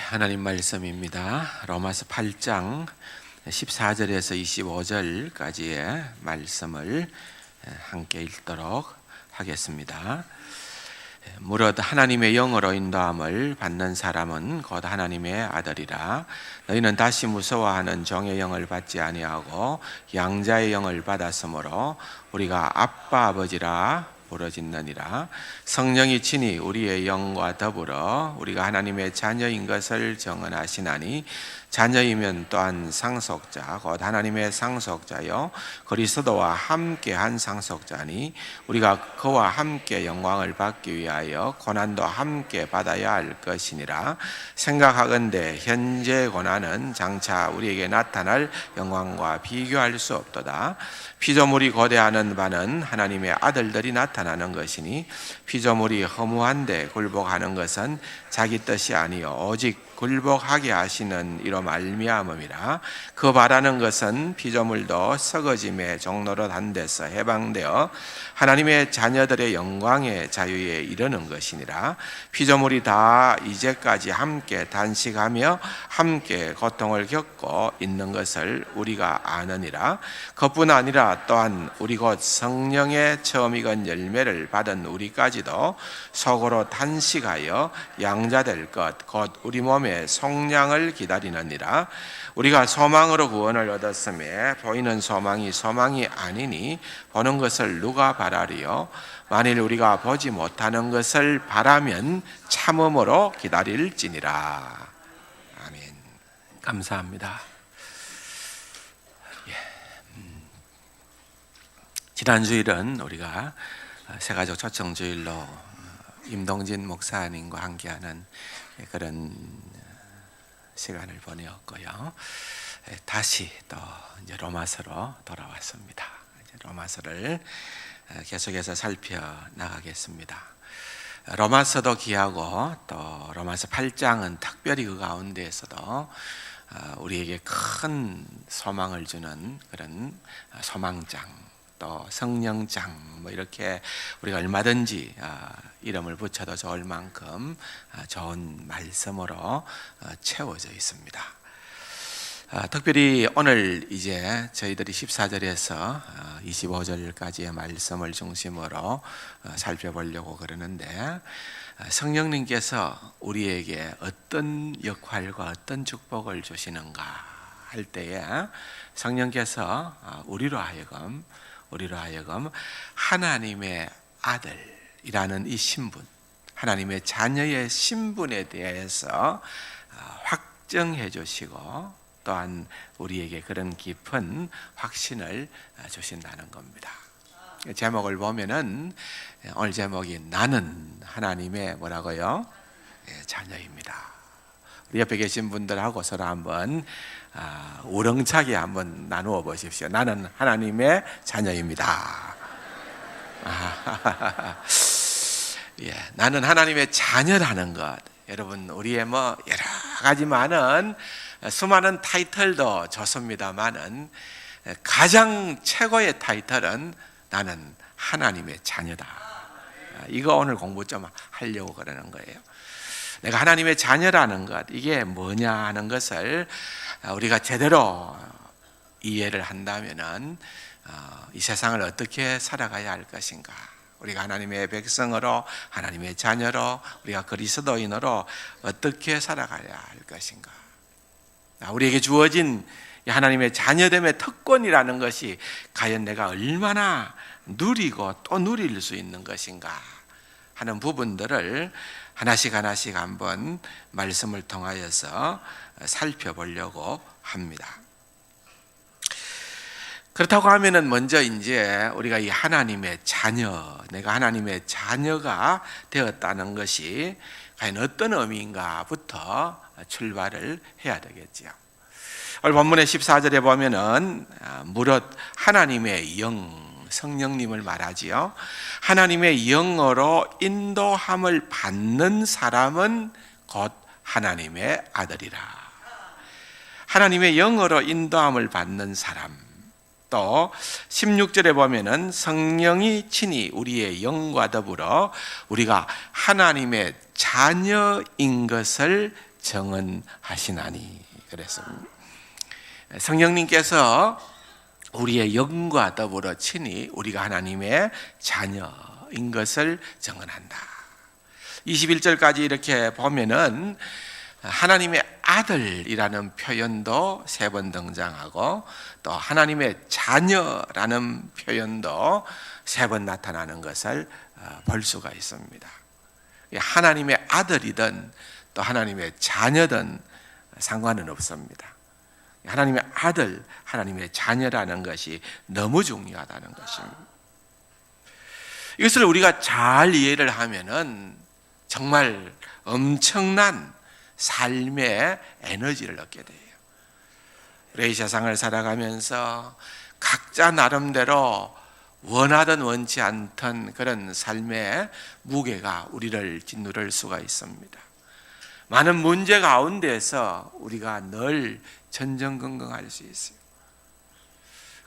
하나님 말씀입니다. 로마서 8장 14절에서 25절까지의 말씀을 함께 읽도록 하겠습니다. 무릇 하나님의 영으로 인도함을 받는 사람은 곧 하나님의 아들이라. 너희는 다시 무서워하는 종의 영을 받지 아니하고 양자의 영을 받았으므로 우리가 아빠 아버지라 부르짖느니라. 성령이 친히 우리의 영과 더불어 우리가 하나님의 자녀인 것을 증언하시나니 자녀이면 또한 상속자 곧 하나님의 상속자요 그리스도와 함께한 상속자니 우리가 그와 함께 영광을 받기 위하여 고난도 함께 받아야 할 것이니라. 생각하건대 현재 고난은 장차 우리에게 나타날 영광과 비교할 수 없도다. 피조물이 고대하는 바는 하나님의 아들들이 나타나는 것이니 피조물이 허무한데 굴복하는 것은 자기 뜻이 아니요 오직 굴복하게 하시는 이로 말미암음이라. 그 바라는 것은 피조물도 썩어짐의 종로로 단 데서 해방되어 하나님의 자녀들의 영광의 자유에 이르는 것이니라. 피조물이 다 이제까지 함께 단식하며 함께 고통을 겪고 있는 것을 우리가 아느니라. 그뿐 아니라 또한 우리 곧 성령의 처음 익은 열매를 받은 우리까지도 속으로 단식하여 양자될 것 곧 우리 몸의 속량을 기다리느니라. 우리가 소망으로 구원을 얻었음에 보이는 소망이 소망이 아니니 보는 것을 누가 바라리요? 만일 우리가 보지 못하는 것을 바라면 참음으로 기다릴지니라. 아멘. 감사합니다. 지난 주일은 우리가 새가족 초청주일로 임동진 목사님과 함께하는 그런 시간을 보내었고요. 다시 또 이제 로마서로 돌아왔습니다. 이제 로마서를 계속해서 살펴 나가겠습니다. 로마서도 귀하고 또 로마서 8장은 특별히 그 가운데에서도 우리에게 큰 소망을 주는 그런 소망장 또 성령장 뭐 이렇게 우리가 얼마든지 이름을 붙여도 좋을 만큼 좋은 말씀으로 채워져 있습니다. 특별히 오늘 이제 저희들이 14절에서 25절까지의 말씀을 중심으로 살펴보려고 그러는데 성령님께서 우리에게 어떤 역할과 어떤 축복을 주시는가 할 때에 성령께서 우리로 하여금 하나님의 아들이라는 이 신분, 하나님의 자녀의 신분에 대해서 확정해 주시고 또한 우리에게 그런 깊은 확신을 주신다는 겁니다. 제목을 보면은 오늘 제목이 나는 하나님의 뭐라고요? 자녀입니다. 우리 옆에 계신 분들하고 서로 한번 우렁차게 한번 나누어 보십시오. 나는 하나님의 자녀입니다. 나는 하나님의 자녀라는 것. 여러분 우리의 뭐 여러 가지 많은 수많은 타이틀도 좋습니다만은 가장 최고의 타이틀은 나는 하나님의 자녀다. 이거 오늘 공부 좀 하려고 그러는 거예요. 내가 하나님의 자녀라는 것, 이게 뭐냐 하는 것을 우리가 제대로 이해를 한다면은 이 세상을 어떻게 살아가야 할 것인가, 우리가 하나님의 백성으로, 하나님의 자녀로, 우리가 그리스도인으로 어떻게 살아가야 할 것인가, 우리에게 주어진 하나님의 자녀됨의 특권이라는 것이 과연 내가 얼마나 누리고 또 누릴 수 있는 것인가 하는 부분들을 하나씩 한번 말씀을 통하여서 살펴보려고 합니다. 그렇다고 하면은 먼저 이제 우리가 이 하나님의 자녀, 내가 하나님의 자녀가 되었다는 것이 과연 어떤 의미인가부터 출발을 해야 되겠지요. 오늘 본문의 14절에 보면은 무릇 하나님의 영, 성령님을 말하지요. 하나님의 영으로 인도함을 받는 사람은 곧 하나님의 아들이라. 하나님의 영으로 인도함을 받는 사람. 또 16절에 보면은 성령이 친히 우리의 영과 더불어 우리가 하나님의 자녀인 것을 정언하시나니 그랬습니다. 성령님께서 우리의 영과 더불어 친히 우리가 하나님의 자녀인 것을 정언한다. 21절까지 이렇게 보면은 하나님의 아들이라는 표현도 3번 등장하고 또 하나님의 자녀라는 표현도 3번 나타나는 것을 볼 수가 있습니다. 하나님의 아들이든 또 하나님의 자녀든 상관은 없습니다. 하나님의 아들, 하나님의 자녀라는 것이 너무 중요하다는 것입니다. 이것을 우리가 잘 이해를 하면은 정말 엄청난 삶의 에너지를 얻게 돼요. 우리 이 세상을 살아가면서 각자 나름대로 원하든 원치 않던 그런 삶의 무게가 우리를 짓누를 수가 있습니다. 많은 문제 가운데서 우리가 늘 전전긍긍할 수 있어요.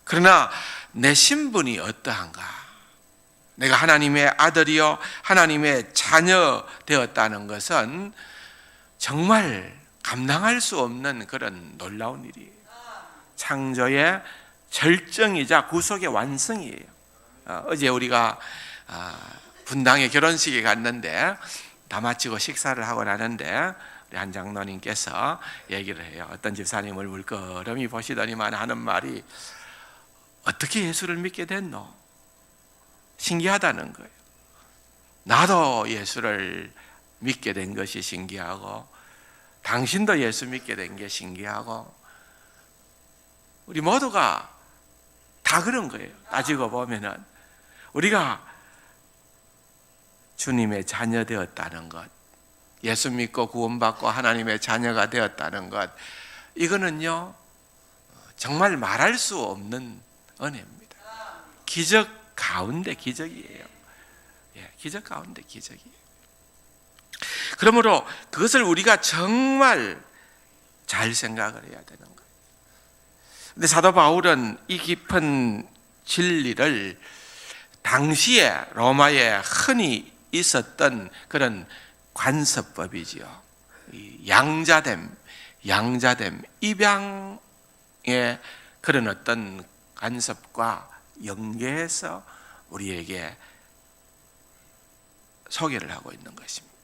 그러나 내 신분이 어떠한가? 내가 하나님의 아들이요 하나님의 자녀 되었다는 것은 정말 감당할 수 없는 그런 놀라운 일이에요. 창조의 절정이자 구속의 완성이에요. 어제 우리가 분당의 결혼식에 갔는데 다 마치고 식사를 하고 나는데 우리 한 장로님께서 얘기를 해요. 어떤 집사님을 물끄러미 보시더니만 하는 말이 어떻게 예수를 믿게 됐노? 신기하다는 거예요. 나도 예수를 믿게 된 것이 신기하고 당신도 예수 믿게 된 게 신기하고 우리 모두가 다 그런 거예요. 따지고 보면은 우리가 주님의 자녀 되었다는 것, 예수 믿고 구원받고 하나님의 자녀가 되었다는 것, 이거는요 정말 말할 수 없는 은혜입니다. 기적 가운데 기적이에요. 기적 가운데 기적이에요. 그러므로 그것을 우리가 정말 잘 생각을 해야 되는 거예요. 근데 사도 바울은 이 깊은 진리를 당시에 로마에 흔히 있었던 그런 관습법이지요. 양자됨, 입양의 그런 어떤 관습과 연계해서 우리에게 소개를 하고 있는 것입니다.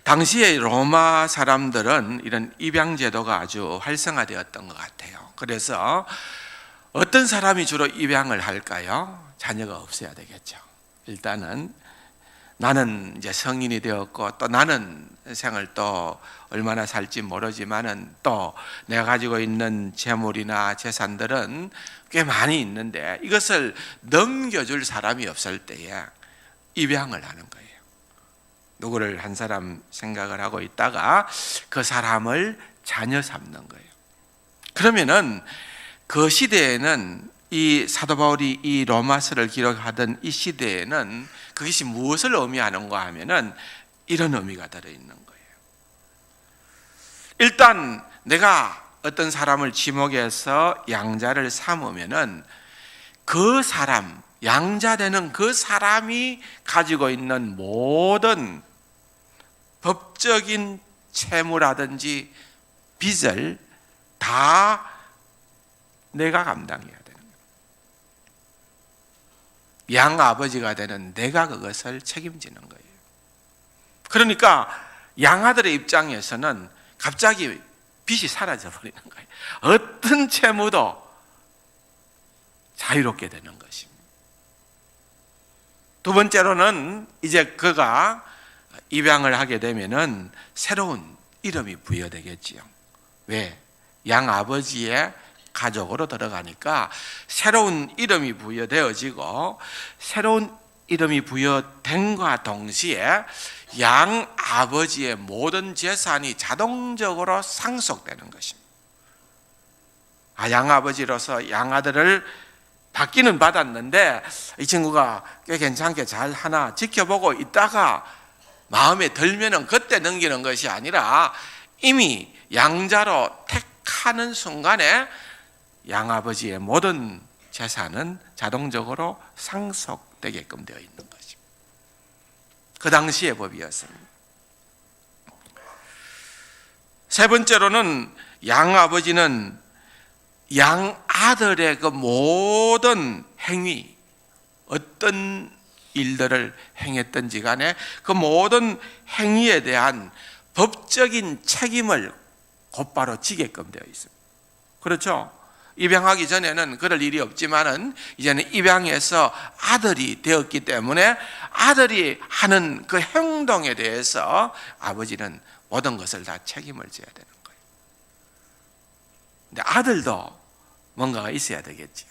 당시에 로마 사람들은 이런 입양 제도가 아주 활성화되었던 것 같아요. 그래서 어떤 사람이 주로 입양을 할까요? 자녀가 없어야 되겠죠. 일단은 나는 이제 성인이 되었고 또 나는 생을 또 얼마나 살지 모르지만은 또 내가 가지고 있는 재물이나 재산들은 꽤 많이 있는데 이것을 넘겨줄 사람이 없을 때에 입양을 하는 거예요. 누구를 한 사람 생각을 하고 있다가 그 사람을 자녀 삼는 거예요. 그러면은 그 시대에는 이 사도 바울이 이 로마서를 기록하던 이 시대에는 그것이 무엇을 의미하는가 하면은 이런 의미가 들어있는 거예요. 일단 내가 어떤 사람을 지목해서 양자를 삼으면은 그 사람, 양자되는 그 사람이 가지고 있는 모든 법적인 채무라든지 빚을 다 내가 감당해야 되는 거예요. 양아버지가 되는 내가 그것을 책임지는 거예요. 그러니까 양아들의 입장에서는 갑자기 빚이 사라져 버리는 거예요. 어떤 채무도 자유롭게 되는 것입니다. 두 번째로는 이제 그가 입양을 하게 되면은 새로운 이름이 부여되겠지요. 왜? 양아버지의 가족으로 들어가니까 새로운 이름이 부여되어지고 새로운 이름이 부여된과 동시에 양아버지의 모든 재산이 자동적으로 상속되는 것입니다. 양아버지로서 양아들을 받기는 받았는데 이 친구가 꽤 괜찮게 잘 하나 지켜보고 있다가 마음에 들면은 그때 넘기는 것이 아니라 이미 양자로 택하는 순간에 양아버지의 모든 재산은 자동적으로 상속되게끔 되어 있는 것입니다. 그 당시의 법이었습니다. 세 번째로는 양아버지는 양아들의 그 모든 행위, 어떤 일들을 행했든지 간에 그 모든 행위에 대한 법적인 책임을 곧바로 지게끔 되어 있습니다. 그렇죠? 입양하기 전에는 그럴 일이 없지만은 이제는 입양해서 아들이 되었기 때문에 아들이 하는 그 행동에 대해서 아버지는 모든 것을 다 책임을 져야 되는 거예요. 근데 아들도 뭔가가 있어야 되겠지요.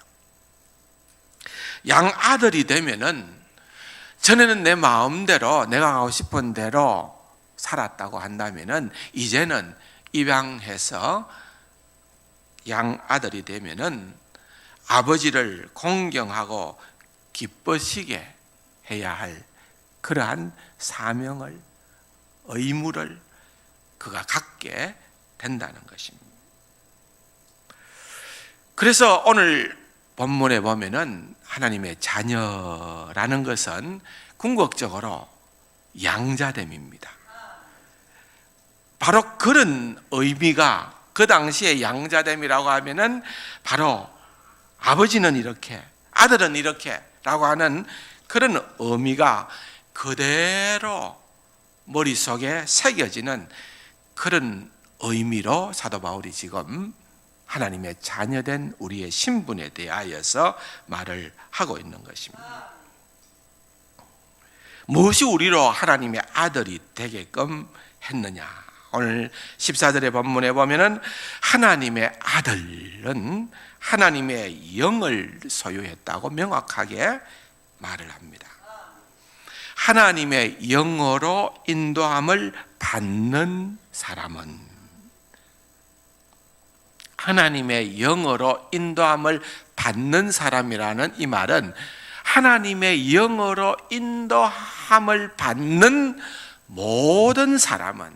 양아들이 되면은 전에는 내 마음대로 내가 하고 싶은 대로 살았다고 한다면은 이제는 입양해서 양아들이 되면은 아버지를 공경하고 기쁘시게 해야 할 그러한 사명을, 의무를 그가 갖게 된다는 것입니다. 그래서 오늘 본문에 보면은 하나님의 자녀라는 것은 궁극적으로 양자됨입니다. 바로 그런 의미가 그 당시에 양자됨이라고 하면은 바로 아버지는 이렇게, 아들은 이렇게 라고 하는 그런 의미가 그대로 머릿속에 새겨지는 그런 의미로 사도 바울이 지금 하나님의 자녀된 우리의 신분에 대하여서 말을 하고 있는 것입니다. 무엇이 우리로 하나님의 아들이 되게끔 했느냐? 오늘 14절의 본문에 보면은 하나님의 아들은 하나님의 영을 소유했다고 명확하게 말을 합니다. 하나님의 영으로 인도함을 받는 사람은, 하나님의 영으로 인도함을 받는 사람이라는 이 말은 하나님의 영으로 인도함을 받는 모든 사람은,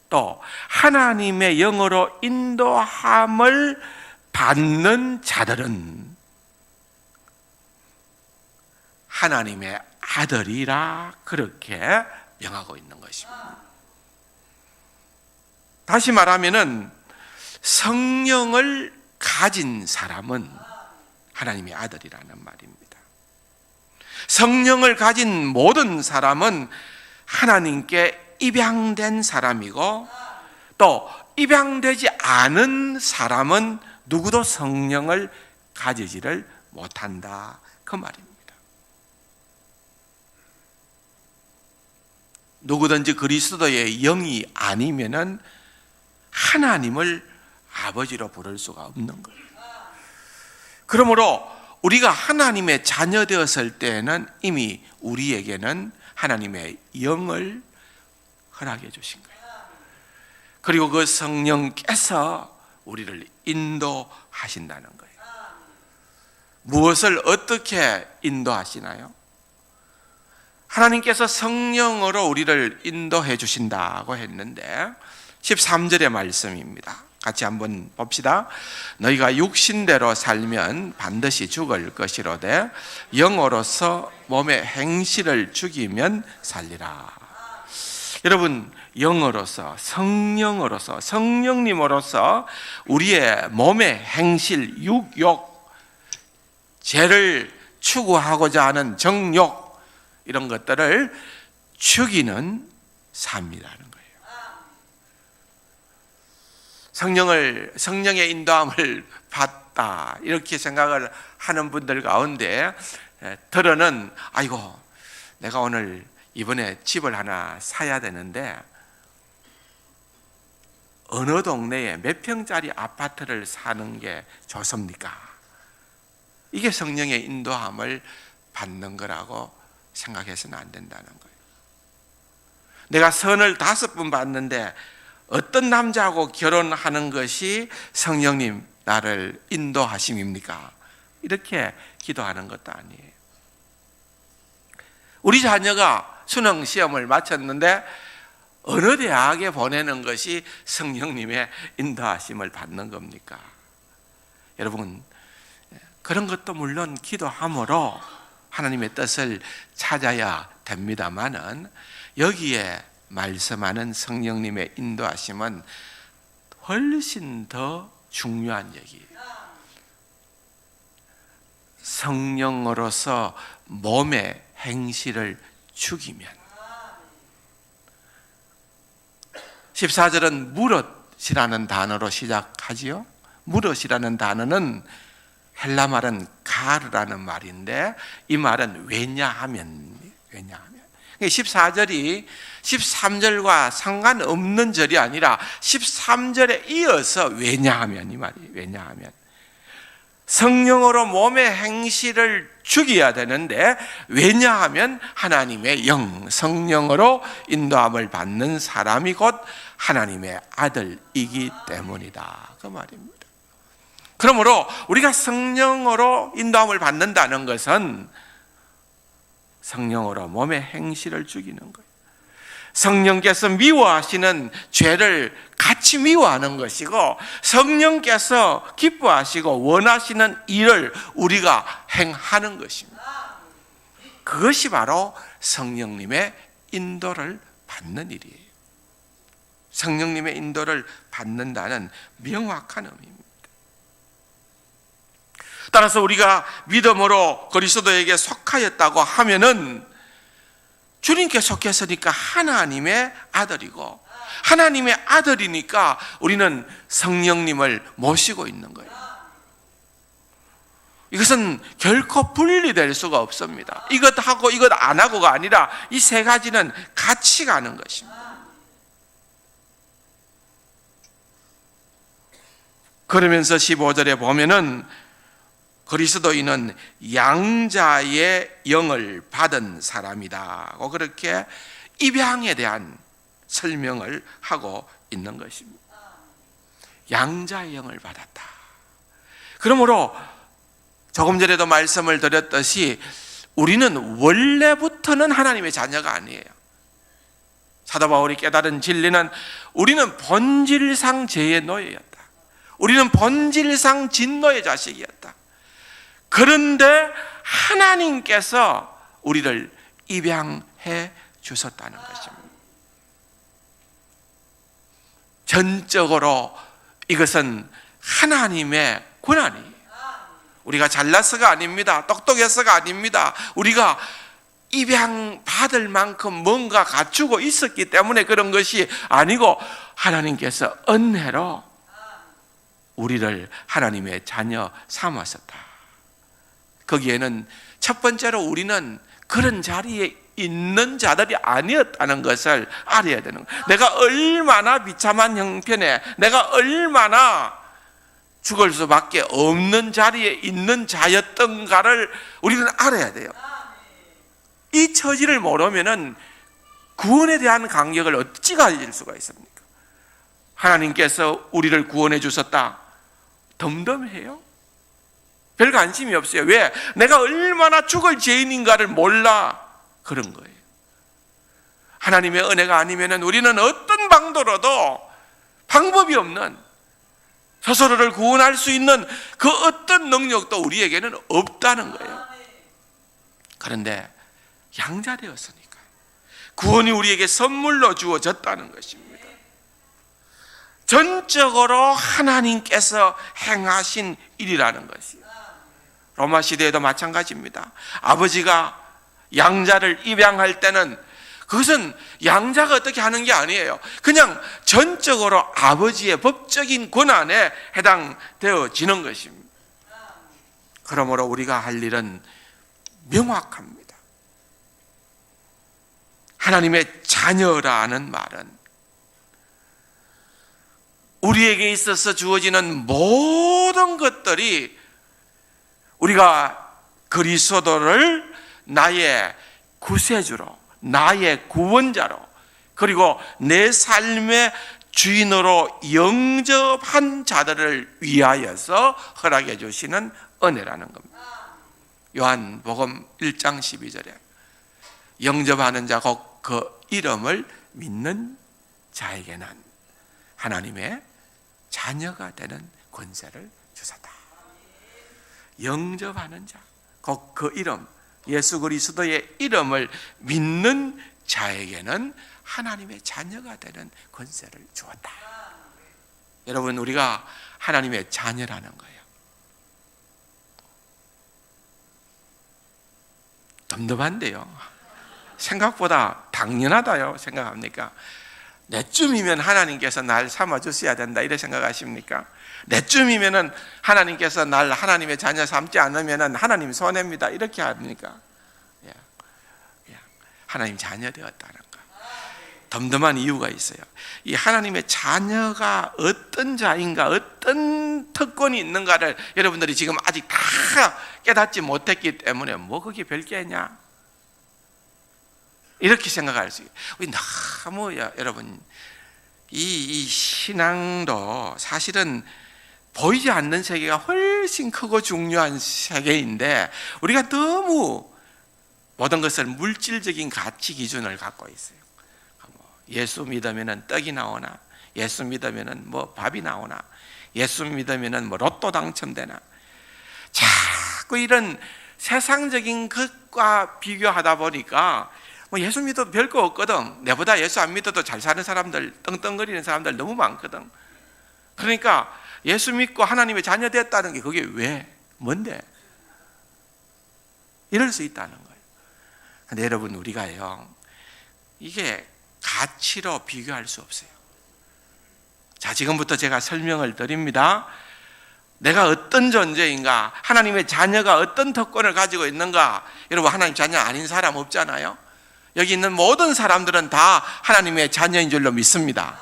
또 하나님의 영으로 인도함을 받는 자들은 하나님의 아들이라 그렇게 명하고 있는 것입니다. 다시 말하면은 성령을 가진 사람은 하나님의 아들이라는 말입니다. 성령을 가진 모든 사람은 하나님께 입양된 사람이고, 또 입양되지 않은 사람은 누구도 성령을 가지지를 못한다, 그 말입니다. 누구든지 그리스도의 영이 아니면은 하나님을 아버지로 부를 수가 없는 거예요. 그러므로 우리가 하나님의 자녀 되었을 때는 이미 우리에게는 하나님의 영을 허락해 주신 거예요. 그리고 그 성령께서 우리를 인도하신다는 거예요. 무엇을 어떻게 인도하시나요? 하나님께서 성령으로 우리를 인도해 주신다고 했는데 13절의 말씀입니다. 같이 한번 봅시다. 너희가 육신대로 살면 반드시 죽을 것이로되 영으로서 몸의 행실을 죽이면 살리라. 여러분, 영으로서, 성령으로서, 성령님으로서 우리의 몸의 행실, 육욕, 죄를 추구하고자 하는 정욕, 이런 것들을 죽이는 삶이라는 거예요. 성령의 인도함을 받다, 이렇게 생각을 하는 분들 가운데 들어는, 아이고, 내가 오늘 이번에 집을 하나 사야 되는데 어느 동네에 몇 평짜리 아파트를 사는 게 좋습니까? 이게 성령의 인도함을 받는 거라고 생각해서는 안 된다는 거예요. 내가 선을 5번 받는데 어떤 남자하고 결혼하는 것이 성령님 나를 인도하심입니까? 이렇게 기도하는 것도 아니에요. 우리 자녀가 수능 시험을 마쳤는데 어느 대학에 보내는 것이 성령님의 인도하심을 받는 겁니까? 여러분, 그런 것도 물론 기도함으로 하나님의 뜻을 찾아야 됩니다만은 여기에 말씀하는 성령님의 인도하심은 훨씬 더 중요한 얘기예요. 성령으로서 몸의 행실을 죽이면 14절은 무릇이라는 단어로 시작하지요. 무릇이라는 단어는 헬라 말은 가르라는 말인데 이 말은 왜냐하면 14절이 13절과 상관없는 절이 아니라 13절에 이어서 왜냐하면 이 말이에요. 왜냐하면 성령으로 몸의 행실을 죽여야 되는데 왜냐하면 하나님의 영, 성령으로 인도함을 받는 사람이 곧 하나님의 아들이기 때문이다. 그 말입니다. 그러므로 우리가 성령으로 인도함을 받는다는 것은 성령으로 몸의 행실을 죽이는 거예요. 성령께서 미워하시는 죄를 같이 미워하는 것이고 성령께서 기뻐하시고 원하시는 일을 우리가 행하는 것입니다. 그것이 바로 성령님의 인도를 받는 일이에요. 성령님의 인도를 받는다는 명확한 의미입니다. 따라서 우리가 믿음으로 그리스도에게 속하였다고 하면은 주님께 속했으니까 하나님의 아들이고 하나님의 아들이니까 우리는 성령님을 모시고 있는 거예요. 이것은 결코 분리될 수가 없습니다. 이것하고 이것 안 하고가 아니라 이 세 가지는 같이 가는 것입니다. 그러면서 15절에 보면은 그리스도인은 양자의 영을 받은 사람이다. 그렇게 입양에 대한 설명을 하고 있는 것입니다. 양자의 영을 받았다. 그러므로 조금 전에도 말씀을 드렸듯이 우리는 원래부터는 하나님의 자녀가 아니에요. 사도 바울이 깨달은 진리는 우리는 본질상 죄의 노예였다. 우리는 본질상 진노의 자식이었다. 그런데 하나님께서 우리를 입양해 주셨다는 것입니다. 전적으로 이것은 하나님의 권한이에요. 우리가 잘나서가 아닙니다. 똑똑해서가 아닙니다. 우리가 입양받을 만큼 뭔가 갖추고 있었기 때문에 그런 것이 아니고 하나님께서 은혜로 우리를 하나님의 자녀 삼으셨다. 거기에는 첫 번째로 우리는 그런 자리에 있는 자들이 아니었다는 것을 알아야 되는 거예요. 내가 얼마나 비참한 형편에 내가 얼마나 죽을 수밖에 없는 자리에 있는 자였던가를 우리는 알아야 돼요. 이 처지를 모르면은 구원에 대한 감격을 어찌 가질 수가 있습니까? 하나님께서 우리를 구원해 주셨다. 덤덤해요? 별 관심이 없어요. 왜? 내가 얼마나 죽을 죄인인가를 몰라. 그런 거예요. 하나님의 은혜가 아니면 우리는 어떤 방도로도 방법이 없는 스스로를 구원할 수 있는 그 어떤 능력도 우리에게는 없다는 거예요. 그런데 양자되었으니까 구원이 우리에게 선물로 주어졌다는 것입니다. 전적으로 하나님께서 행하신 일이라는 것이요. 로마 시대에도 마찬가지입니다. 아버지가 양자를 입양할 때는 그것은 양자가 어떻게 하는 게 아니에요. 그냥 전적으로 아버지의 법적인 권한에 해당되어지는 것입니다. 그러므로 우리가 할 일은 명확합니다. 하나님의 자녀라는 말은 우리에게 있어서 주어지는 모든 것들이 우리가 그리스도를 나의 구세주로, 나의 구원자로, 그리고 내 삶의 주인으로 영접한 자들을 위하여서 허락해 주시는 은혜라는 겁니다. 요한복음 1장 12절에 영접하는 자 곧 그 이름을 믿는 자에게는 하나님의 자녀가 되는 권세를 주셨다. 영접하는 자, 곧 그 이름, 예수 그리스도의 이름을 믿는 자에게는 하나님의 자녀가 되는 권세를 주었다. 여러분, 우리가 하나님의 자녀라는 거예요. 덤덤한데요. 생각보다 당연하다요 생각합니까? 내쯤이면 하나님께서 날 삼아주셔야 된다 이래 생각하십니까? 내쯤이면 하나님께서 날 하나님의 자녀 삼지 않으면 하나님 손해입니다 이렇게 합니까? 하나님 자녀 되었다는 거, 덤덤한 이유가 있어요. 이 하나님의 자녀가 어떤 자인가, 어떤 특권이 있는가를 여러분들이 지금 아직 다 깨닫지 못했기 때문에 뭐 그게 별게냐 이렇게 생각할 수 있어요. 우리 너무 여러분 이 신앙도 사실은 보이지 않는 세계가 훨씬 크고 중요한 세계인데 우리가 너무 모든 것을 물질적인 가치 기준을 갖고 있어요. 예수 믿으면 떡이 나오나, 예수 믿으면 뭐 밥이 나오나, 예수 믿으면 뭐 로또 당첨되나, 자꾸 이런 세상적인 것과 비교하다 보니까 뭐 예수 믿어도 별거 없거든. 내보다 예수 안 믿어도 잘 사는 사람들, 떵떵거리는 사람들 너무 많거든. 그러니까 예수 믿고 하나님의 자녀 됐다는 게 그게 왜? 뭔데? 이럴 수 있다는 거예요. 근데 여러분, 우리가요, 이게 가치로 비교할 수 없어요. 자, 지금부터 제가 설명을 드립니다. 내가 어떤 존재인가, 하나님의 자녀가 어떤 특권을 가지고 있는가. 여러분, 하나님 자녀 아닌 사람 없잖아요. 여기 있는 모든 사람들은 다 하나님의 자녀인 줄로 믿습니다.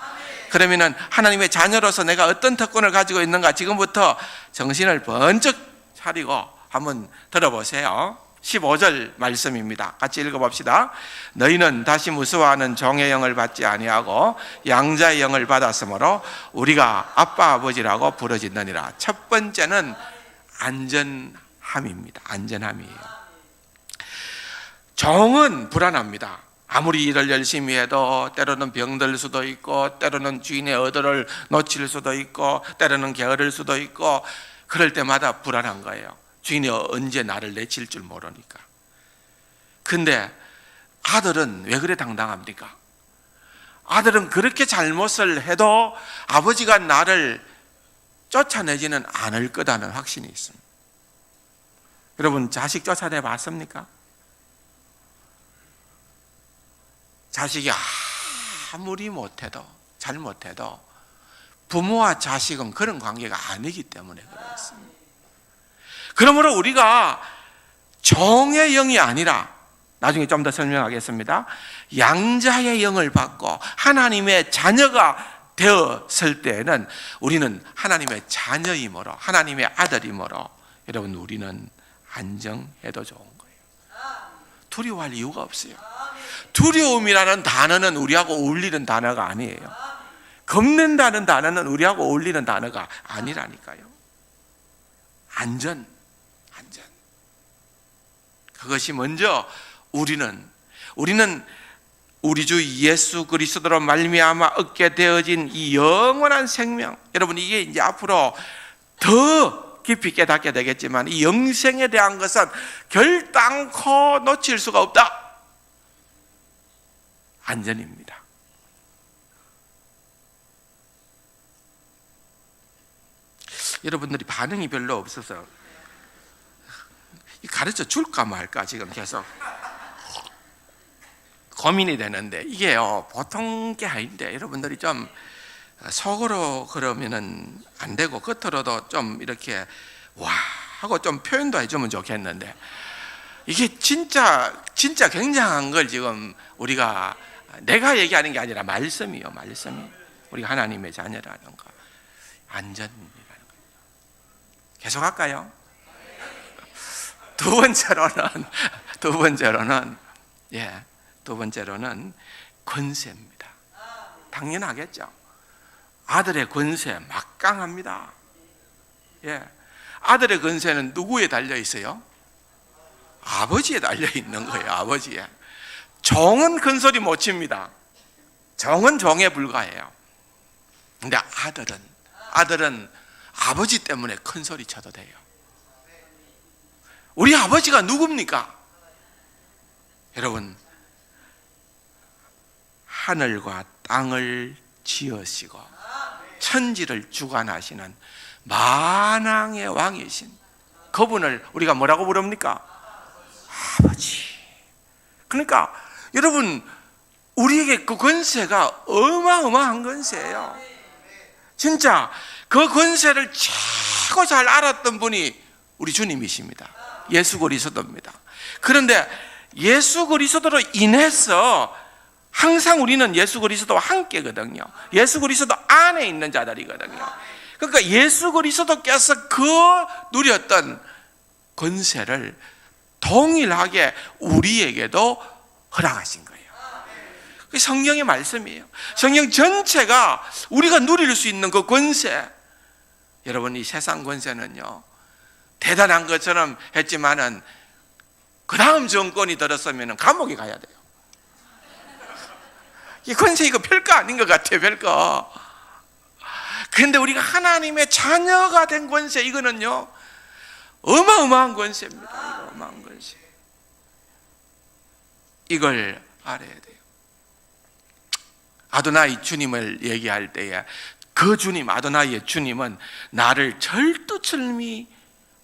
그러면은 하나님의 자녀로서 내가 어떤 특권을 가지고 있는가, 지금부터 정신을 번쩍 차리고 한번 들어보세요. 15절 말씀입니다. 같이 읽어봅시다. 너희는 다시 무서워하는 종의 영을 받지 아니하고 양자의 영을 받았으므로 우리가 아빠 아버지라고 부르짖느니라. 첫 번째는 안전함입니다. 안전함이에요. 종은 불안합니다. 아무리 일을 열심히 해도 때로는 병들 수도 있고, 때로는 주인의 어들을 놓칠 수도 있고, 때로는 게으를 수도 있고, 그럴 때마다 불안한 거예요. 주인이 언제 나를 내칠 줄 모르니까. 근데 아들은 왜 그래 당당합니까? 아들은 그렇게 잘못을 해도 아버지가 나를 쫓아내지는 않을 거라는 확신이 있습니다. 여러분, 자식 쫓아내 봤습니까? 자식이 아무리 못해도, 잘못해도 부모와 자식은 그런 관계가 아니기 때문에 그렇습니다. 그러므로 우리가 종의 영이 아니라, 나중에 좀 더 설명하겠습니다, 양자의 영을 받고 하나님의 자녀가 되었을 때에는 우리는 하나님의 자녀이므로, 하나님의 아들이므로, 여러분, 우리는 안정해도 좋은 거예요. 두려워할 이유가 없어요. 두려움이라는 단어는 우리하고 어울리는 단어가 아니에요. 겁낸다는 단어는 우리하고 어울리는 단어가 아니라니까요. 안전. 그것이 먼저 우리는 우리 주 예수 그리스도로 말미암아 얻게 되어진 이 영원한 생명, 여러분, 이게 이제 앞으로 더 깊이 깨닫게 되겠지만 이 영생에 대한 것은 결단코 놓칠 수가 없다. 안전입니다. 여러분들이 반응이 별로 없어서 가르쳐 줄까 말까 지금 계속 고민이 되는데, 이게요 보통 게 아닌데 여러분들이 좀 속으로 그러면은 안 되고 겉으로도 좀 이렇게 와 하고 좀 표현도 해주면 좋겠는데, 이게 진짜 굉장한 걸 지금 우리가, 내가 얘기하는 게 아니라 말씀이요. 말씀이 우리가 하나님의 자녀라는 거, 안전이라는 거. 계속 할까요? 두 번째로는 권세입니다. 당연하겠죠. 아들의 권세 막강합니다. 아들의 권세는 누구에 달려 있어요? 아버지에 달려 있는 거예요. 아버지에. 종은 큰 소리 못 칩니다. 종은 종에 불과해요. 근데 아들은 아버지 때문에 큰 소리 쳐도 돼요. 우리 아버지가 누굽니까? 여러분, 하늘과 땅을 지으시고 천지를 주관하시는 만왕의 왕이신 그분을 우리가 뭐라고 부릅니까? 아버지. 그러니까 여러분, 우리에게 그 권세가 어마어마한 권세예요. 진짜 그 권세를 최고 잘 알았던 분이 우리 주님이십니다. 예수 그리스도입니다. 그런데 예수 그리스도로 인해서 항상 우리는 예수 그리스도와 함께거든요. 예수 그리스도 안에 있는 자들이거든요. 그러니까 예수 그리스도께서 그 누렸던 권세를 동일하게 우리에게도 허락하신 거예요. 그게 성경의 말씀이에요. 성경 전체가 우리가 누릴 수 있는 그 권세. 여러분, 이 세상 권세는요, 대단한 것처럼 했지만은 그 다음 정권이 들었으면 감옥에 가야 돼요. 이 권세 이거 별거 아닌 것 같아요. 별거. 그런데 우리가 하나님의 자녀가 된 권세, 이거는요 어마어마한 권세입니다. 어마어마한 권세. 이걸 알아야 돼요. 아도나이 주님을 얘기할 때에 그 주님, 아도나이의 주님은 나를 절두철미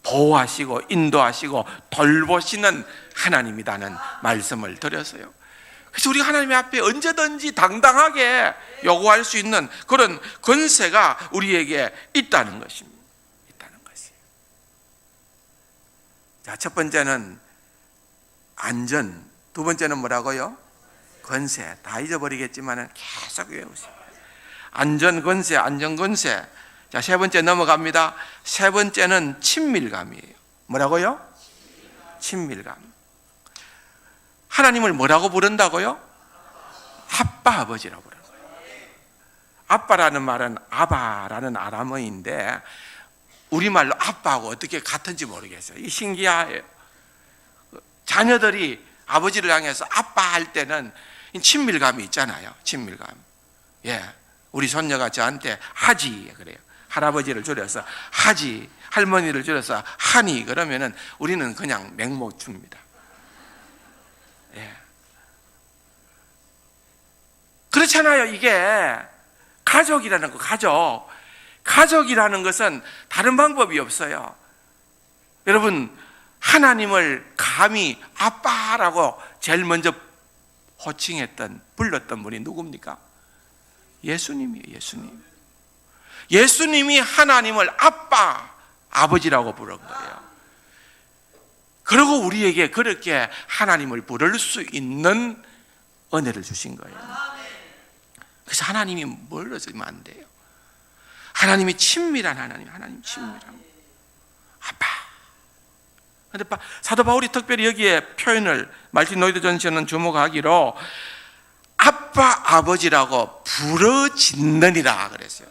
보호하시고 인도하시고 돌보시는 하나님이라는 말씀을 드렸어요. 그래서 우리 하나님 앞에 언제든지 당당하게 요구할 수 있는 그런 권세가 우리에게 있다는 것입니다. 있다는 것이에요. 자, 첫 번째는 안전, 두 번째는 뭐라고요? 권세. 다 잊어버리겠지만 계속 외우세요. 안전 권세, 안전 권세. 자, 세 번째 넘어갑니다. 세 번째는 친밀감이에요. 뭐라고요? 친밀감. 하나님을 뭐라고 부른다고요? 아빠, 아버지라고 부르는 거예요. 아빠라는 말은 아바라는 아람어인데 우리말로 아빠하고 어떻게 같은지 모르겠어요. 이 신기해요. 자녀들이 아버지를 향해서 아빠 할 때는 친밀감이 있잖아요. 친밀감. 예, 우리 손녀가 저한테 하지 그래요. 할아버지를 줄여서 하지, 할머니를 줄여서 하니 그러면은 우리는 그냥 맹목 줍니다. 예. 그렇잖아요. 이게 가족이라는 거, 가족이라는 것은 다른 방법이 없어요. 여러분, 하나님을 감히 아빠라고 제일 먼저 호칭했던, 불렀던 분이 누굽니까? 예수님이에요. 예수님. 예수님이 하나님을 아빠, 아버지라고 부른 거예요. 그리고 우리에게 그렇게 하나님을 부를 수 있는 은혜를 주신 거예요. 그래서 하나님이 멀어지면 안 돼요. 하나님이 친밀한 하나님 친밀한 아빠. 그런데 사도 바울이 특별히 여기에 표현을 말틴 노이드 존슨은 주목하기로 아빠, 아버지라고 부르짖느니라 그랬어요.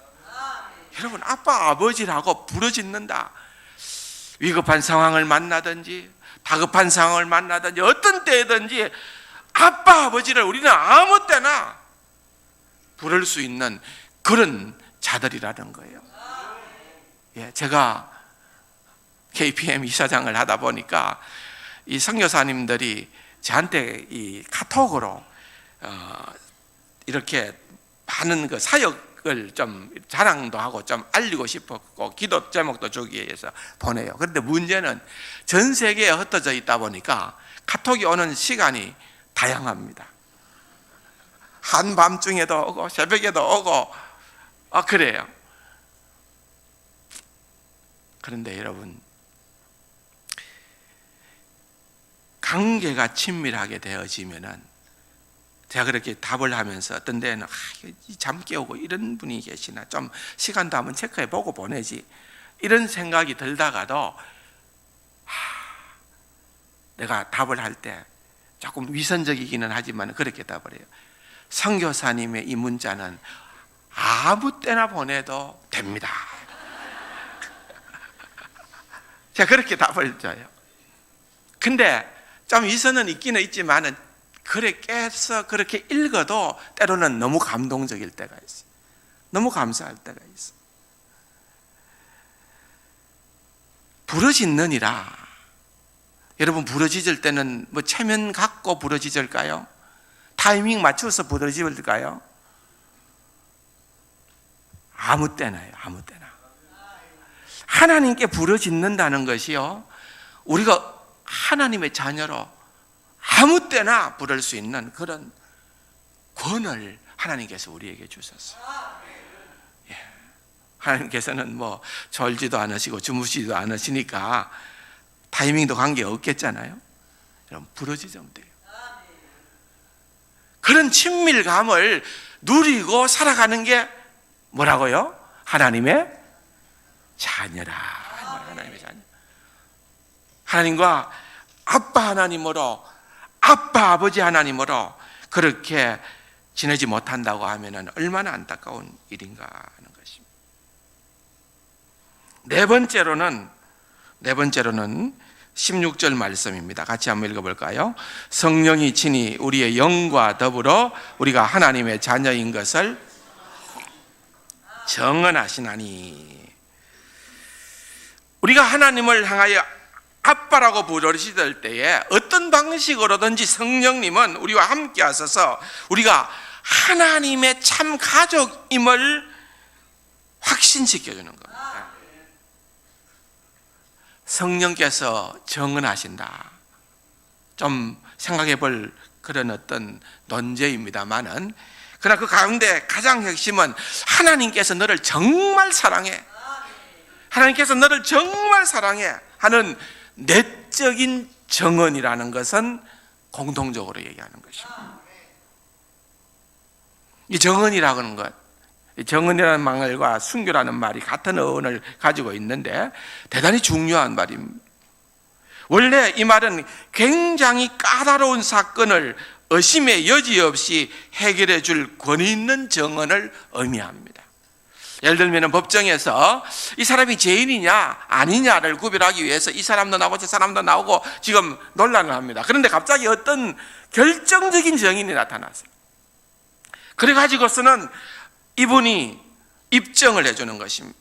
여러분, 아빠, 아버지라고 부르짖는다. 위급한 상황을 만나든지 다급한 상황을 만나든지 어떤 때든지 아빠, 아버지를 우리는 아무 때나 부를 수 있는 그런 자들이라는 거예요. 예, 제가 KPM 이사장을 하다 보니까 이 선교사님들이 저한테 이 카톡으로 이렇게 많은 그 사역을 좀 자랑도 하고 좀 알리고 싶었고 기도 제목도 주기 위해서 보내요. 그런데 문제는 전 세계에 흩어져 있다 보니까 카톡이 오는 시간이 다양합니다. 한밤중에도 오고 새벽에도 오고 그래요. 그런데 여러분, 관계가 친밀하게 되어지면은 제가 그렇게 답을 하면서 어떤 데는 잠 깨우고 이런 분이 계시나 좀 시간도 한번 체크해 보고 보내지 이런 생각이 들다가도 내가 답을 할 때 조금 위선적이기는 하지만 그렇게 답을 해요. 선교사님의 이 문자는 아무 때나 보내도 됩니다. 제가 그렇게 답을 줘요. 근데 좀 위선은 있기는 있지만은 그래 깨서 그렇게 읽어도 때로는 너무 감동적일 때가 있어요. 너무 감사할 때가 있어요. 부르짖느니라. 여러분, 부르짖을 때는 뭐 체면 갖고 부르짖을까요? 타이밍 맞춰서 부르짖을까요? 아무 때나요. 아무 때나. 하나님께 부르짖는다는 것이요, 우리가 하나님의 자녀로 아무 때나 부를 수 있는 그런 권을 하나님께서 우리에게 주셨어요. 예. 하나님께서는 뭐 졸지도 않으시고 주무시지도 않으시니까 타이밍도 관계 없겠잖아요. 여러분, 부르짖으면 돼요. 그런 친밀감을 누리고 살아가는 게 뭐라고요? 하나님의 자녀라. 하나님의 자녀. 하나님과 아빠 하나님으로, 아빠 아버지 하나님으로 그렇게 지내지 못한다고 하면 얼마나 안타까운 일인가 하는 것입니다. 네 번째로는 16절 말씀입니다. 같이 한번 읽어볼까요? 성령이 친히 우리의 영과 더불어 우리가 하나님의 자녀인 것을 정언하시나니. 우리가 하나님을 향하여 아빠라고 부르실 때에 어떤 방식으로든지 성령님은 우리와 함께 하셔서 우리가 하나님의 참 가족임을 확신시켜주는 겁니다. 성령께서 정언하신다. 좀 생각해 볼 그런 어떤 논제입니다만은, 그러나 그 가운데 가장 핵심은 하나님께서 너를 정말 사랑해, 하나님께서 너를 정말 사랑해 하는 내적인 정언이라는 것은 공통적으로 얘기하는 것입니다. 이 정언이라고 하는 것, 정언이라는 말과 순교라는 말이 같은 어원을 가지고 있는데 대단히 중요한 말입니다. 원래 이 말은 굉장히 까다로운 사건을 의심의 여지 없이 해결해 줄 권위 있는 정언을 의미합니다. 예를 들면 법정에서 이 사람이 죄인이냐 아니냐를 구별하기 위해서 이 사람도 나오고 저 사람도 나오고 지금 논란을 합니다. 그런데 갑자기 어떤 결정적인 증인이 나타났어요. 그래가지고서는 이분이 입증을 해주는 것입니다.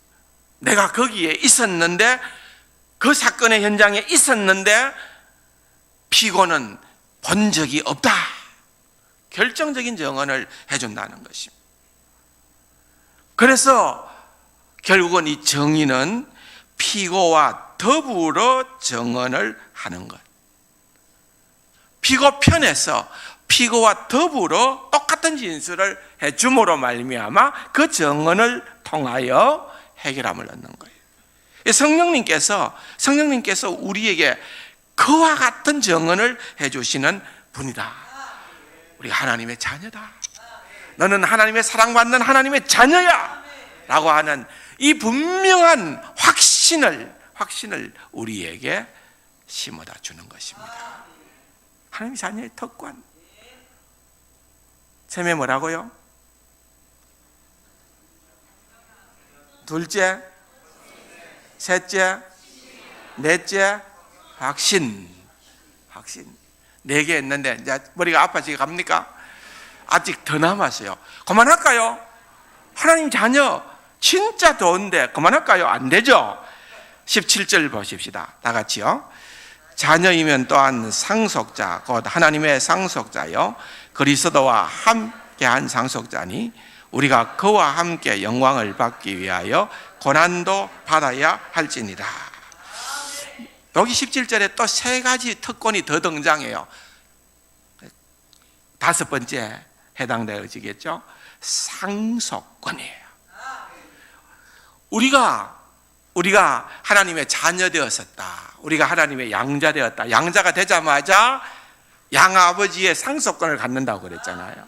내가 거기에 있었는데, 그 사건의 현장에 있었는데 피고는 본 적이 없다. 결정적인 증언을 해준다는 것입니다. 그래서 결국은 이 정의는 피고와 더불어 증언을 하는 것. 피고 편에서 피고와 더불어 똑같은 진술을 해줌으로 말미암아 그 증언을 통하여 해결함을 얻는 거예요. 성령님께서 우리에게 그와 같은 증언을 해주시는 분이다. 우리가 하나님의 자녀다. 너는 하나님의 사랑받는 하나님의 자녀야 라고 하는 이 분명한 확신을 우리에게 심어다 주는 것입니다. 하나님의 자녀의 특권. 셈에 뭐라고요? 둘째, 셋째, 넷째, 확신. 4개 했는데 이제 머리가 아파지게 갑니까? 아직 더 남았어요. 그만할까요? 하나님 자녀 진짜 좋은데 그만할까요? 안 되죠. 17절 보십시다. 다 같이요. 자녀이면 또한 상속자, 곧 하나님의 상속자요 그리스도와 함께한 상속자니 우리가 그와 함께 영광을 받기 위하여 고난도 받아야 할지니라. 여기 17절에 또 3가지 특권이 더 등장해요. 5번째 해당되어지겠죠. 상속권이에요. 우리가 하나님의 자녀 되었었다. 우리가 하나님의 양자 되었다. 양자가 되자마자 양아버지의 상속권을 갖는다고 그랬잖아요.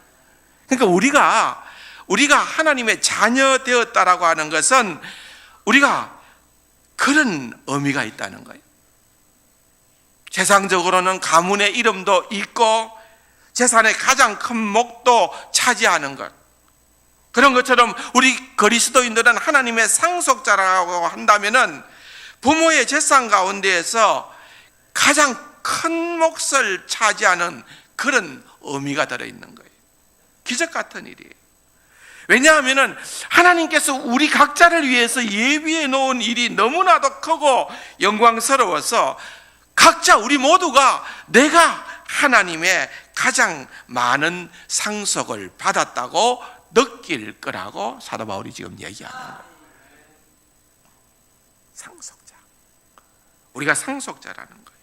그러니까 우리가 하나님의 자녀 되었다라고 하는 것은 우리가 그런 의미가 있다는 거예요. 세상적으로는 가문의 이름도 있고 재산의 가장 큰 몫도 차지하는 것. 그런 것처럼 우리 그리스도인들은 하나님의 상속자라고 한다면은 부모의 재산 가운데에서 가장 큰 몫을 차지하는 그런 의미가 들어있는 거예요. 기적 같은 일이에요. 왜냐하면은 하나님께서 우리 각자를 위해서 예비해 놓은 일이 너무나도 크고 영광스러워서 각자 우리 모두가 내가 하나님의 가장 많은 상속을 받았다고 느낄 거라고 사도 바울이 지금 얘기하는 거예요. 상속자. 우리가 상속자라는 거예요.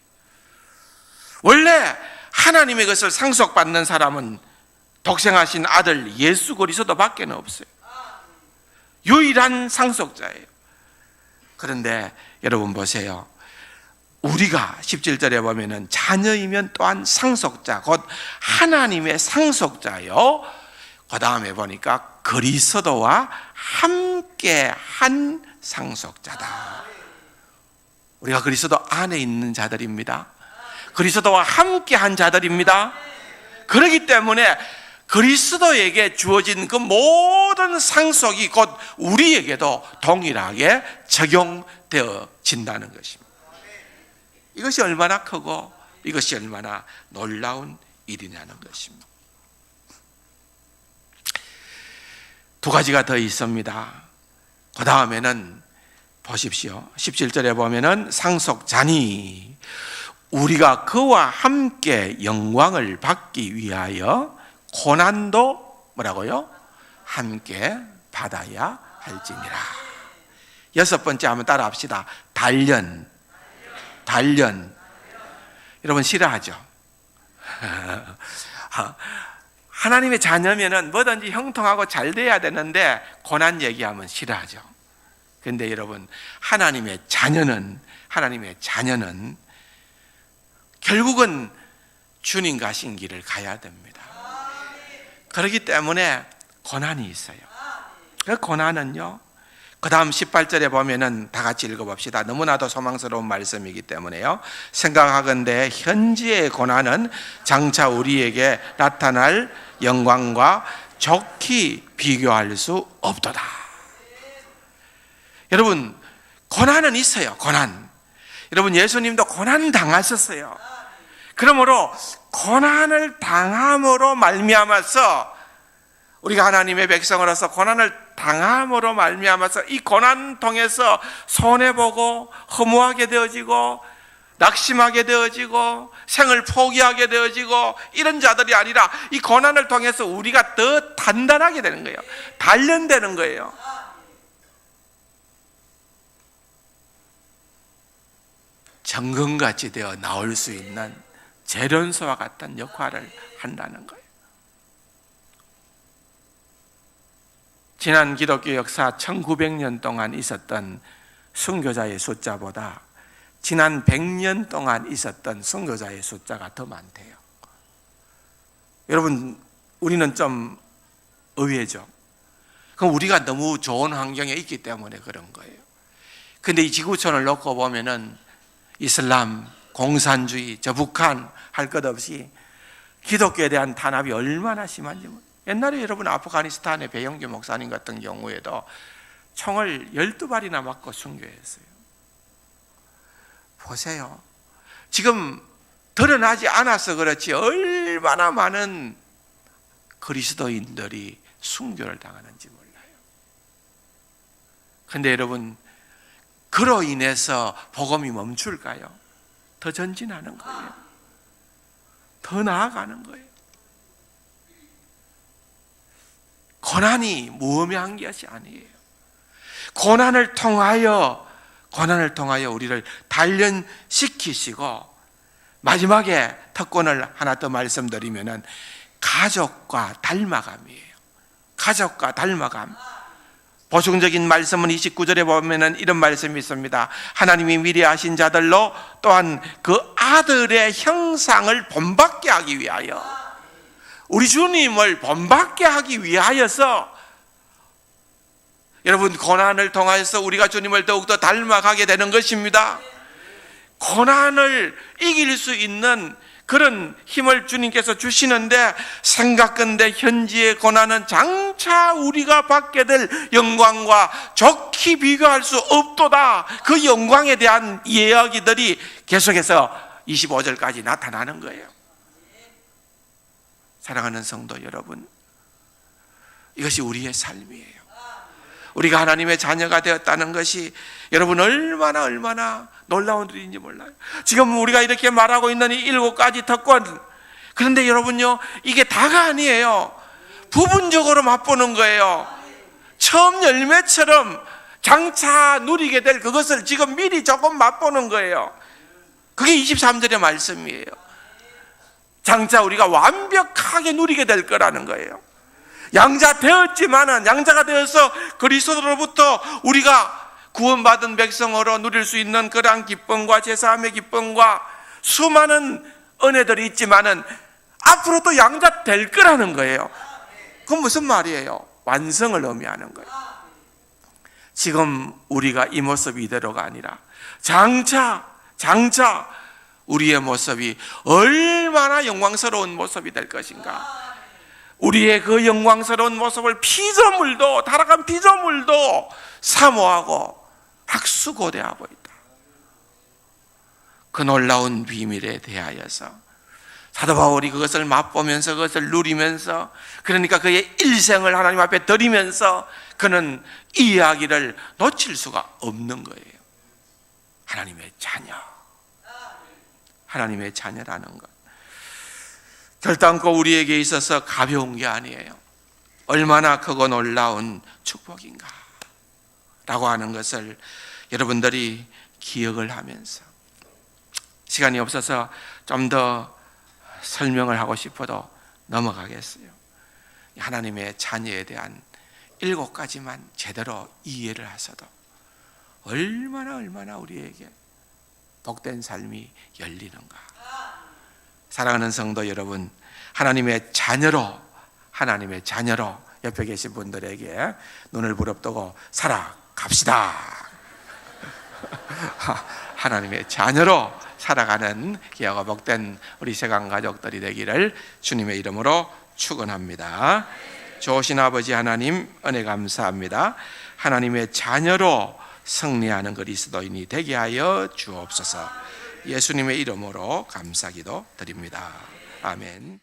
원래 하나님의 것을 상속받는 사람은 독생하신 아들 예수 그리스도 밖에 없어요. 유일한 상속자예요. 그런데 여러분 보세요. 우리가 17절에 보면은 자녀이면 또한 상속자, 곧 하나님의 상속자요. 그 다음에 보니까 그리스도와 함께 한 상속자다. 우리가 그리스도 안에 있는 자들입니다. 그리스도와 함께 한 자들입니다. 그렇기 때문에 그리스도에게 주어진 그 모든 상속이 곧 우리에게도 동일하게 적용되어진다는 것입니다. 이것이 얼마나 크고 이것이 얼마나 놀라운 일이냐는 것입니다. 두 가지가 더 있습니다. 그 다음에는 보십시오. 17절에 보면은 상속자니 우리가 그와 함께 영광을 받기 위하여 고난도 뭐라고요? 함께 받아야 할지니라. 여섯 번째 한번 따라 합시다. 단련. 여러분 싫어하죠? 하나님의 자녀면은 뭐든지 형통하고 잘 돼야 되는데 고난 얘기하면 싫어하죠. 근데 여러분 하나님의 자녀는 결국은 주님 가신 길을 가야 됩니다. 그렇기 때문에 고난이 있어요. 그 고난은요, 그 다음 18절에 보면은 다 같이 읽어봅시다. 너무나도 소망스러운 말씀이기 때문에요. 생각하건대 현지의 고난은 장차 우리에게 나타날 영광과 좋게 비교할 수 없도다. 여러분 고난은 있어요. 고난. 여러분 예수님도 고난 당하셨어요. 그러므로 고난을 당함으로 말미암아서 우리가 하나님의 백성으로서 고난을 당함으로 말미암아서 이 고난 통해서 손해보고 허무하게 되어지고 낙심하게 되어지고 생을 포기하게 되어지고 이런 자들이 아니라 이 고난을 통해서 우리가 더 단단하게 되는 거예요. 단련되는 거예요. 정금같이 되어 나올 수 있는 재련소와 같은 역할을 한다는 거예요. 지난 기독교 역사 1900년 동안 있었던 순교자의 숫자보다 지난 100년 동안 있었던 순교자의 숫자가 더 많대요. 여러분 우리는 좀 의외죠. 그럼 우리가 너무 좋은 환경에 있기 때문에 그런 거예요. 근데 이 지구촌을 놓고 보면은 이슬람, 공산주의, 저 북한 할 것 없이 기독교에 대한 탄압이 얼마나 심한지. 옛날에 여러분 아프가니스탄의 배영규 목사님 같은 경우에도 총을 12발이나 맞고 순교했어요. 보세요. 지금 드러나지 않아서 그렇지 얼마나 많은 그리스도인들이 순교를 당하는지 몰라요. 그런데 여러분 그로 인해서 복음이 멈출까요? 더 전진하는 거예요. 더 나아가는 거예요. 고난이 무의미한 것이 아니에요. 고난을 통하여 우리를 단련시키시고 마지막에 특권을 하나 더 말씀드리면은 가족과 닮아감이에요. 가족과 닮아감. 보충적인 말씀은 29절에 보면은 이런 말씀이 있습니다. 하나님이 미리 하신 자들로 또한 그 아들의 형상을 본받게 하기 위하여, 우리 주님을 본받게 하기 위하여서 여러분 고난을 통해서 우리가 주님을 더욱더 닮아가게 되는 것입니다. 고난을 이길 수 있는 그런 힘을 주님께서 주시는데 생각건대 현지의 고난은 장차 우리가 받게 될 영광과 좋게 비교할 수 없도다. 그 영광에 대한 이야기들이 계속해서 25절까지 나타나는 거예요. 사랑하는 성도 여러분, 이것이 우리의 삶이에요. 우리가 하나님의 자녀가 되었다는 것이 여러분 얼마나 놀라운 일인지 몰라요. 지금 우리가 이렇게 말하고 있는 이 7가지 특권, 그런데 여러분요 이게 다가 아니에요. 부분적으로 맛보는 거예요. 처음 열매처럼 장차 누리게 될 그것을 지금 미리 조금 맛보는 거예요. 그게 23절의 말씀이에요. 장차 우리가 완벽하게 누리게 될 거라는 거예요. 양자 되었지만은, 양자가 되어서 그리스도로부터 우리가 구원받은 백성으로 누릴 수 있는 그러한 기쁨과 제사함의 기쁨과 수많은 은혜들이 있지만은 앞으로 또 양자 될 거라는 거예요. 그건 무슨 말이에요? 완성을 의미하는 거예요. 지금 우리가 이 모습이 이대로가 아니라 장차 우리의 모습이 얼마나 영광스러운 모습이 될 것인가. 우리의 그 영광스러운 모습을 피조물도, 타락한 피조물도 사모하고 학수고대하고 있다. 그 놀라운 비밀에 대하여서 사도 바울이 그것을 맛보면서, 그것을 누리면서, 그러니까 그의 일생을 하나님 앞에 드리면서 그는 이 이야기를 놓칠 수가 없는 거예요. 하나님의 자녀, 하나님의 자녀라는 것, 결단코 우리에게 있어서 가벼운 게 아니에요. 얼마나 크고 놀라운 축복인가 라고 하는 것을 여러분들이 기억을 하면서, 시간이 없어서 좀 더 설명을 하고 싶어도 넘어가겠어요. 하나님의 자녀에 대한 7가지만 제대로 이해를 하셔도 얼마나 우리에게 복된 삶이 열리는가. 사랑하는 성도 여러분, 하나님의 자녀로 옆에 계신 분들에게 눈을 부릅뜨고 살아갑시다. 하나님의 자녀로 살아가는 귀하고 복된 우리 세강 가족들이 되기를 주님의 이름으로 축원합니다. 좋으신 아버지 하나님, 은혜 감사합니다. 하나님의 자녀로 승리하는 그리스도인이 되게 하여 주옵소서. 예수님의 이름으로 감사기도 드립니다. 아멘.